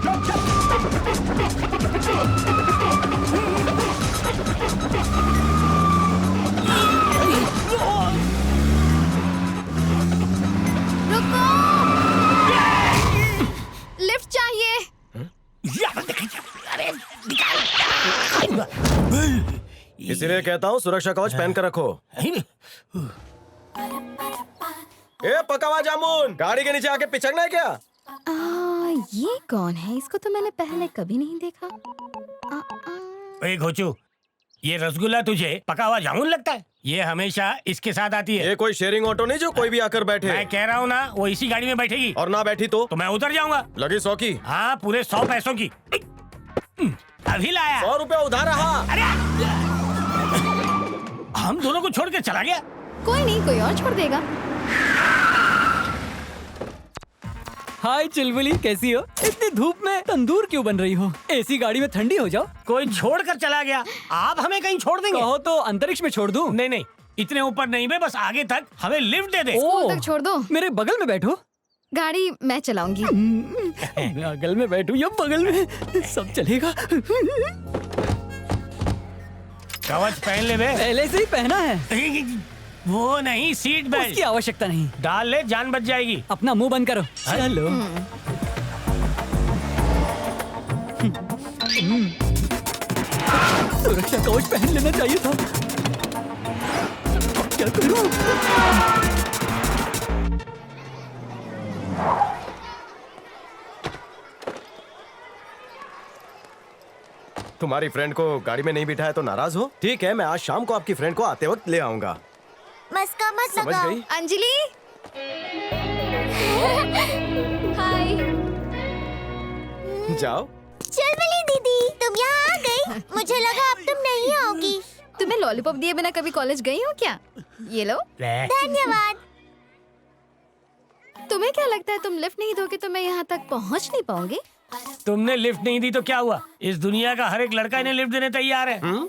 रुको, लिफ्ट चाहिए। इसीलिए कहता हूँ सुरक्षा कवच पहन कर रखो। ए पका हुआ जामुन, गाड़ी के नीचे आके पिचकना है क्या? ये कौन है? इसको तो मैंने पहले कभी नहीं देखा। ओए घोचू, ये रसगुल्ला तुझे पका हुआ जामुन लगता है? ये हमेशा इसके साथ आती है। ये कोई शेयरिंग ऑटो नहीं जो कोई भी आकर बैठे। मैं कह रहा हूँ ना, वो इसी गाड़ी में बैठेगी। और ना बैठी तो मैं उतर जाऊंगा। लगी 100 की। हाँ, पूरे 100 पैसों की। अभी लाया। 100 रुपया उधार रहा। अरे हम दोनों को छोड़ के चला गया। कोई नहीं, कोई और छोड़ देगा। हाय चुलबुली, कैसी हो? इतनी धूप में तंदूर क्यों बन रही हो? एसी गाड़ी में ठंडी हो जाओ। कोई छोड़ कर चला गया, आप हमें कहीं छोड़ देंगे? कहो तो अंतरिक्ष में छोड़ दूं? नहीं नहीं, इतने ऊपर नहीं बे, बस आगे तक हमें लिफ्ट दे दे। स्कूल तक छोड़ दो। मेरे बगल में बैठो। गाड़ी मैं चलाऊंगी। बगल में बैठू या बगल में, सब चलेगा। कवच पहन ले बे। पहले से ही पहना है। वो नहीं, सीट बेल्ट। उसकी आवश्यकता नहीं। डाल ले, जान बच जाएगी। अपना मुंह बंद करो। चलो। सुरक्षा कवच पहन लेना चाहिए था। क्या करूं? तुम्हारी फ्रेंड को गाड़ी में नहीं बिठाया तो नाराज हो? ठीक है, मैं आज शाम को आपकी फ्रेंड को आते वक्त ले आऊंगा। मस्का मत समझ लगाओ। गई? अंजलि। हाय। जाओ। चुलबुली दीदी, तुम यहाँ आ गई। मुझे लगा अब तुम नहीं आओगी। तुम्हें लॉलीपॉप दिए बिना कभी कॉलेज गई हो क्या? ये लो। धन्यवाद। तुम्हें क्या लगता है तुम लिफ्ट नहीं दोगे तो मैं यहाँ तक पहुँच नहीं पाऊंगी? तुमने लिफ्ट नहीं दी तो क्या हुआ? इस दुनिया का हर एक लड़का इन्हें लिफ्ट देने तैयार है। हाँ?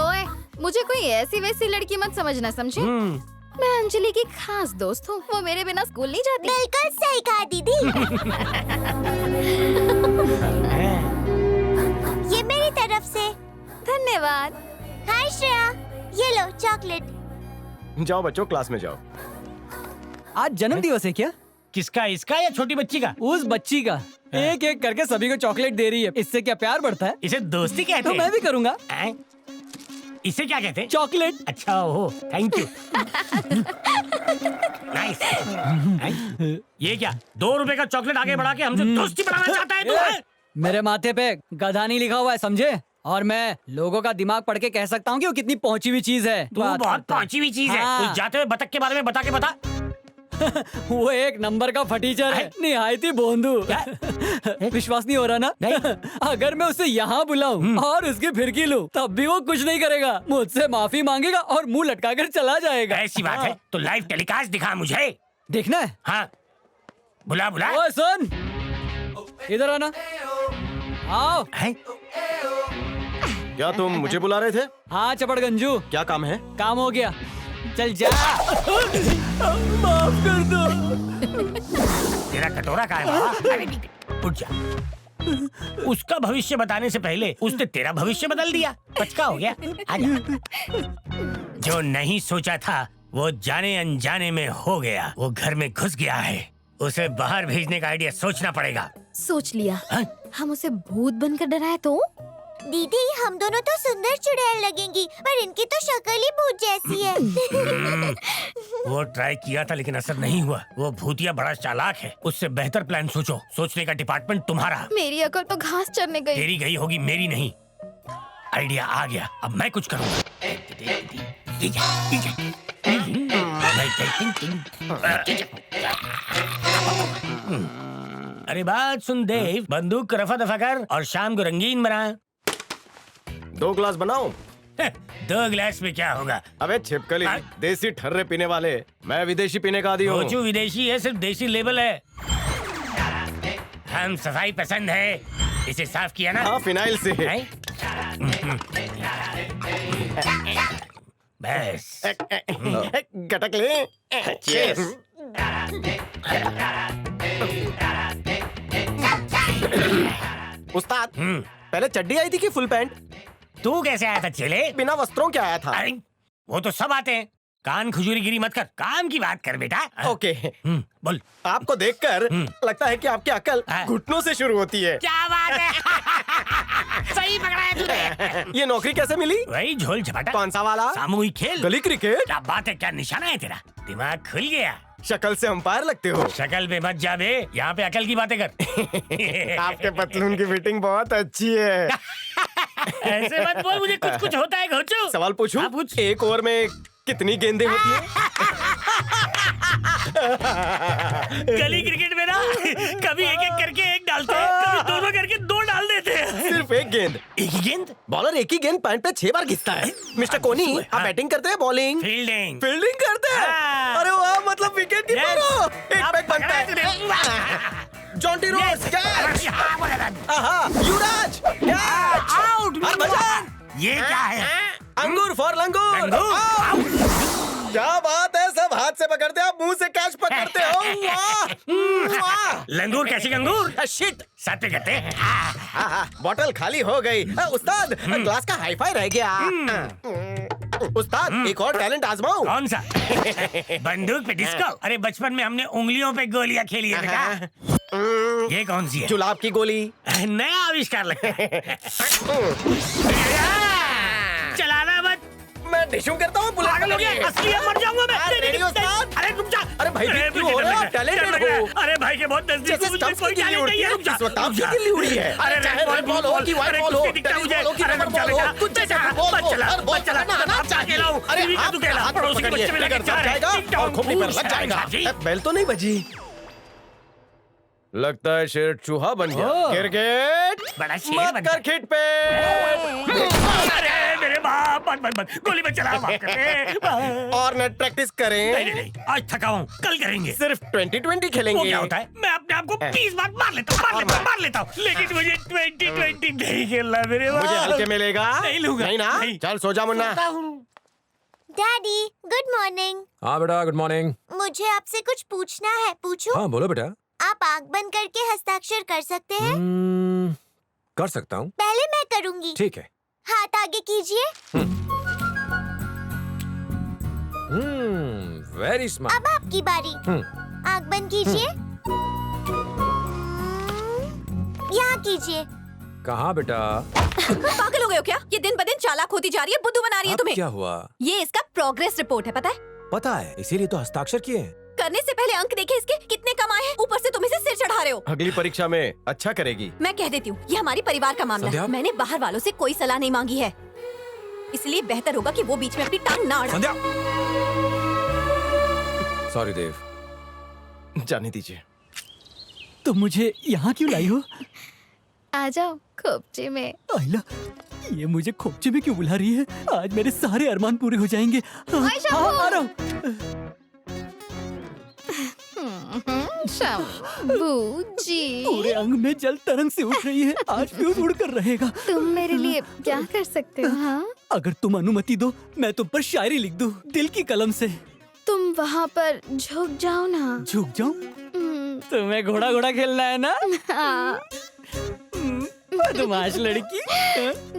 ओए, मुझे कोई ऐसी वैसी लड़की मत समझना, समझे? मैं अंजलि की खास दोस्त हूँ। वो मेरे बिना स्कूल नहीं जाती। बिल्कुल सही कहा दीदी। ये मेरी तरफ से। धन्यवाद। हाय श्रेया, ये लो चॉकलेट। जाओ बच्चों, क्लास में जाओ। आज जन्म दिवस है क्या? किसका, इसका या छोटी बच्ची का? उस बच्ची का। एक एक करके सभी को चॉकलेट दे रही है। इससे क्या प्यार बढ़ता है? इसे दोस्ती कहते तो हैं। मैं भी करूँगा। इसे क्या कहते हैं? चॉकलेट। अच्छा, ओहो, थैंक यू। नाइस। ये क्या, 2 रुपए का चॉकलेट आगे बढ़ा के हमसे दोस्ती बनाना चाहता है तू? मेरे माथे पे गधा नहीं लिखा हुआ है, समझे? और मैं लोगों का दिमाग पढ़ के कह सकता हूँ कि वो कितनी पहुंची हुई चीज है। तू बहुत पहुंची हुई चीज है। हाँ। उस जाते हुए बतख के बारे में बता के बता। वो एक नंबर का फटीचर है, निहायती भोंदू। विश्वास नहीं हो रहा ना? नहीं। अगर मैं उसे यहाँ बुलाऊं और उसकी फिरकी लूं, तब भी वो कुछ नहीं करेगा। मुझसे माफी मांगेगा और मुंह लटका कर चला जाएगा। ऐसी बात है तो लाइव टेलीकास्ट दिखा मुझे। देखना है? हाँ, बुला बुला। ओए सुन, इधर आना। आओ। क्या तुम मुझे बुला रहे थे? हाँ चपड़ गंजू, क्या काम है? काम हो गया, चल जा। माफ कर दो। तेरा कटोरा कहाँ है बाबा? अरे उठ जा। उसका भविष्य बताने से पहले उसने तेरा भविष्य बदल दिया। पचका हो गया। आजा। जो नहीं सोचा था वो जाने अनजाने में हो गया। वो घर में घुस गया है, उसे बाहर भेजने का आइडिया सोचना पड़ेगा। सोच लिया। हाँ? हम उसे भूत बनकर डराए तो? दीदी, हम दोनों तो सुंदर चुड़ैल लगेंगी, पर इनकी तो शक्ल ही भूत जैसी है। वो ट्राई किया था लेकिन असर नहीं हुआ। वो भूतिया बड़ा चालाक है। उससे बेहतर प्लान सोचो। सोचने का डिपार्टमेंट तुम्हारा। मेरी अकल तो घास चरने गई। तेरी गई होगी, मेरी नहीं। आइडिया आ गया, अब मैं कुछ करूँगा। अरे बात सुन देव, बंदूक को रफा दफा कर और शाम को रंगीन बना। 2 ग्लास बनाऊं? 2 गिलास में क्या होगा? अबे छिपकली, देसी ठर्रे पीने वाले। मैं विदेशी पीने का आदी हूँ। रोचू विदेशी है, सिर्फ देसी लेबल है। हम सफाई पसंद है। इसे साफ किया ना? हाँ, फिनाइल से। बस गटक ले। Cheers। उस्ताद, पहले चड्डी आई थी कि फुल पैंट? तू कैसे आया था चेले? बिना वस्त्रों क्या आया था? अरे वो तो सब आते हैं। कान खुजूरी गिरी मत कर, काम की बात कर बेटा। ओके। बोल। आपको देखकर लगता है कि आपकी अकल हाँ। घुटनों से शुरू होती है। क्या बात है? सही पकड़ा है तूने। ये नौकरी कैसे मिली? वही झोल झपाटा। कौन सा वाला? सामूहिक खेल। गली क्रिकेट? क्या बात है, क्या निशाना है तेरा? दिमाग खुल गया। शक्ल से अंपायर लगते हो। शक्ल पे मत जा बे, यहाँ पे अकल की बातें कर। आपके पतलून की फिटिंग बहुत अच्छी है। ऐसे मत बोल, मुझे कुछ कुछ होता है घोचू। सवाल पूछूं? हाँ, पूछ। एक ओवर में कितनी गेंदें होती है? गली क्रिकेट में ना कभी एक एक करके एक डालते हैं, कभी दोनों करके दो डाल देते हैं। सिर्फ एक गेंद। एक ही गेंद? बॉलर एक ही गेंद पैंट पे 6 बार घिसता है। मिस्टर कोहनी, आप हाँ। बैटिंग करते हैं बॉलिंग? फील्डिंग। फील्डिंग करते हैं? हाँ। अरे वाह, मतलब विकेट कीपर हो। एक अब पैक बनता पकड़ा है। तूने। Jonty Rhodes, catch. हाँ, बोला था। आहा, युवराज, कैच। आउट। हरभजन, ये क्या है? अंगूर फॉर लंगूर। लंगूर। आउट। क्या बात है, सब हाथ से पकड़ते हो, आप मुंह से कैच पकड़ते हो। वाह, वाह। लंगूर कैसी गंगूर? शिट, साथ पे करते हैं। बॉटल खाली हो गई। उस्ताद, ग्लास का हाईफाई रह गया। उस्ताद, एक और टैलेंट आजमाओ। कौन सा? बंदूक पे डिस्को? अरे बचपन में हमने उंगलियों पे गोलियां खेली है बेटा। ये कौन सी है? जुलाब की गोली। नया आविष्कार लगता है। चलाना मत। मैं डिशूं करता हूँ, पागल हो गया, असली है, मर जाऊंगा मैं। अरे, रेडियो उस्ताद। अरे रुक जा। अरे भाई, अरे, क्यों मुझे हो डर रहे हो? लग रहा है, Talented डर लग रहा है। हो। अरे भाई के बहुत नजदीक जैसे हूँ, मुझे स्टंप्स कोई की गिल्ली टैलेंट उड़ती नहीं है, है, रुक जा, इस वक्त रुक आपकी जा। गिल्ली उड़ी है। अरे चाहे बॉल रेड बॉल हो कि व्हाइट बॉल हो, दिखता मुझे। टेनिस बॉल हो कि अरे रबर रुक जा बॉल हो, बेटा, कुछ चला, जैसा बॉल मत हो, चला, हर बॉल मत चला, को आना आप चाहिए। अकेला हो, अरे बीवी का आप तू अकेला, हाथ पड़ोसी के पकड़िए, बच्चे में लगे ट्रिगर जा फंस रहे हैं। जाएगा टिक टॉक, और खोपड़ी पर लग जाएगा। जी। बेल तो नहीं बजी। लगता है शेर चूहा बन गया। क्रिकेट बड़ा शेर मत बन कर गया। खिट पे। अरे मेरे बाप, मत गोली मत चला, माफ कर दे। और नेट प्रैक्टिस करें। नहीं, आज थका हूँ, कल करेंगे। सिर्फ 20-20 वो खेलेंगे। क्या होता है? मैं अपने आप को 20 बार मार लेता हूँ, लेकिन मुझे 20-20 नहीं खेलना मेरे बाप। मुझे हल्के मिलेगा। नहीं लूंगा। नहीं ना? नहीं। चल सो जा मुन्ना। Daddy, good morning. हाँ बेटा, गुड मॉर्निंग। मुझे आपसे कुछ पूछना है, पूछूं? हाँ बोलो बेटा। आप आँख बंद करके हस्ताक्षर कर सकते हैं? कर सकता हूँ। पहले मैं करूँगी। ठीक है। हाथ आगे कीजिए। Very smart. अब आपकी बारी। आँख बंद कीजिए। यहाँ कीजिए। कहाँ बेटा? पागल हो गए हो क्या? ये दिन ब दिन चालाक होती जा रही है, बुद्धू बना रही है अब तुम्हें। क्या हुआ? ये इसका प्रोग्रेस रिपोर्ट है, पता है? पता है, इसीलिए तो हस्ताक्षर किए हैं। करने से पहले अंक देखे इसके कितने कम आए हैं, ऊपर से तुम इसे सिर चढ़ा रहे हो। अगली परीक्षा में अच्छा करेगी। मैं कह देती हूँ, ये हमारी परिवार का मामला है। संध्या? मैंने बाहर वालों से कोई सलाह नहीं मांगी है, इसलिए बेहतर होगा कि वो बीच में अपनी टांग ना अड़ाए। संध्या। सॉरी देव। जाने दीजिए। तुम मुझे यहाँ क्यों लाई हो? आ जाओ खोपचे में। आइला, ये मुझे खोपचे में क्यों बुला रही है? आज मेरे सारे अरमान पूरे हो जाएंगे। हाँ, आयशा, हाँ, वो- आ रहा हूँ। शंभू जी, पूरे अंग में जल तरंग से उठ रही है। आज फ्यूज उड़कर रहेगा। तुम मेरे लिए क्या कर सकते हो? हाँ, अगर तुम अनुमति दो, मैं तुम पर शायरी लिख दूं, दिल की कलम से। तुम वहाँ पर झुक जाओ ना। झुक जाऊं? तुम्हें घोड़ा घोड़ा खेलना है ना? हाँ, बदमाश लड़की।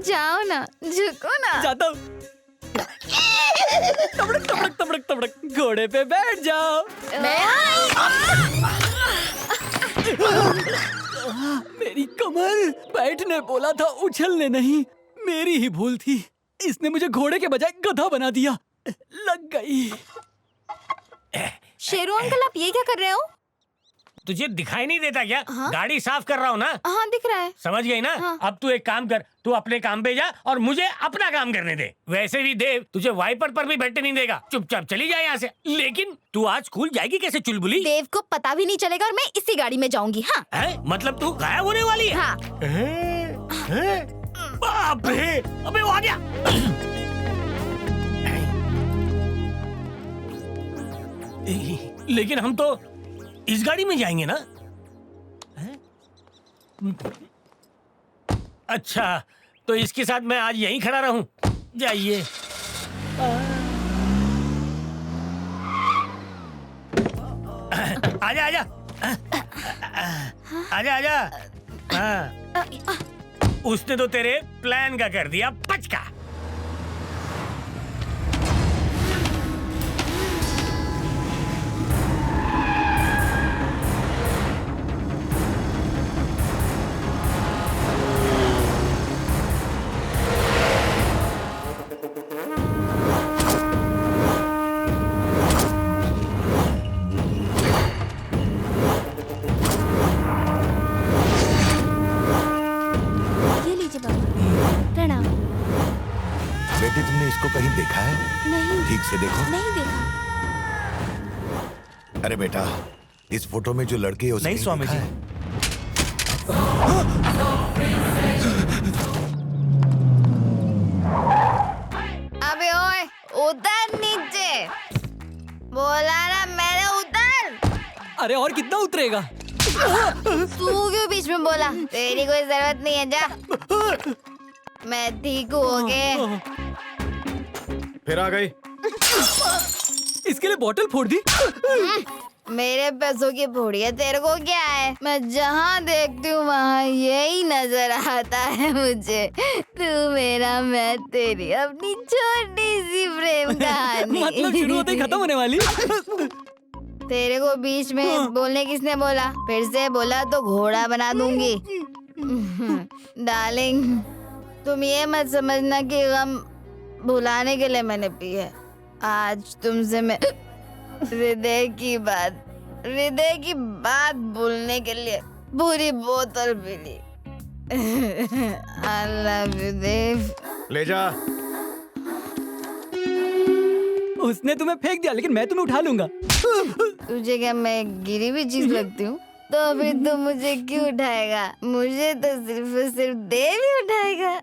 जाओ ना, झुको ना। जाता हूँ। तबड़क तबड़क तबड़क तबड़क, घोड़े पे बैठ जाओ। मैं आई। मेरी कमर। बैठने बोला था, उछलने नहीं। मेरी ही भूल थी। इसने मुझे घोड़े के बजाय गधा बना दिया। लग गई। शेरू अंकल, आप ये क्या कर रहे हो? तुझे दिखाई नहीं देता क्या? हाँ? गाड़ी साफ कर रहा हूँ ना। हाँ, दिख रहा है। समझ गई ना? हाँ। अब तू एक काम कर, तू अपने काम पे जा और मुझे अपना काम करने दे। वैसे भी देव तुझे वाइपर पर भी बैठने नहीं देगा। चुपचाप चली जाए यहाँ से। लेकिन तू आज स्कूल जाएगी कैसे चुलबुली? देव को पता भी नहीं चलेगा और मैं इसी गाड़ी में जाऊंगी। हाँ, है? मतलब तू गायब होने वाली है? हाँ। बाप रे! अबे वो आ गया। लेकिन हम तो इस गाड़ी में जाएंगे ना? अच्छा, तो इसके साथ मैं आज यहीं खड़ा रहूं। जाइए। आजा आजा आजा आजा। हाँ। उसने तो तेरे प्लान का कर दिया पचका। ये लीजिए बाबा, प्रणाम। बेटी तुमने इसको कहीं देखा है? नहीं, ठीक से देखो। नहीं देखा। अरे बेटा, इस फोटो में जो लड़की है उसे नहीं कहीं स्वामी देखा जी। है? अबे ओए, उतर नीचे। बोला ना मैंने, उतर। अरे और कितना उतरेगा? तू क्यों बीच में बोला? तेरी कोई जरूरत नहीं है, जा। मैं ठीक हूँ, ओके? फिर आ गई। इसके लिए बोतल फोड़ दी? मेरे पैसों की फोड़ी है, तेरे को क्या है? मैं जहाँ देखती हूँ वहाँ यही नजर आता है मुझे। तू मेरा, मैं तेरी, अपनी छोटी सी प्रेम कहानी। मतलब शुरू होते ही खत्म होने वाली? तेरे को बीच में बोलने किसने बोला? फिर से बोला तो घोड़ा बना दूंगी। डार्लिंग, तुम ये मत समझना कि गम भुलाने के लिए मैंने पी है। आज तुमसे मैं हृदय की बात बोलने के लिए पूरी बोतल पी ली। I love you, Dev. ले जा। उसने तुम्हें फेंक दिया, लेकिन मैं तुम्हें उठा लूंगा। तुझे क्या मैं गिरी हुई चीज लगती हूँ? तो फिर तो मुझे क्यों उठाएगा? मुझे तो सिर्फ और सिर्फ देव ही उठाएगा।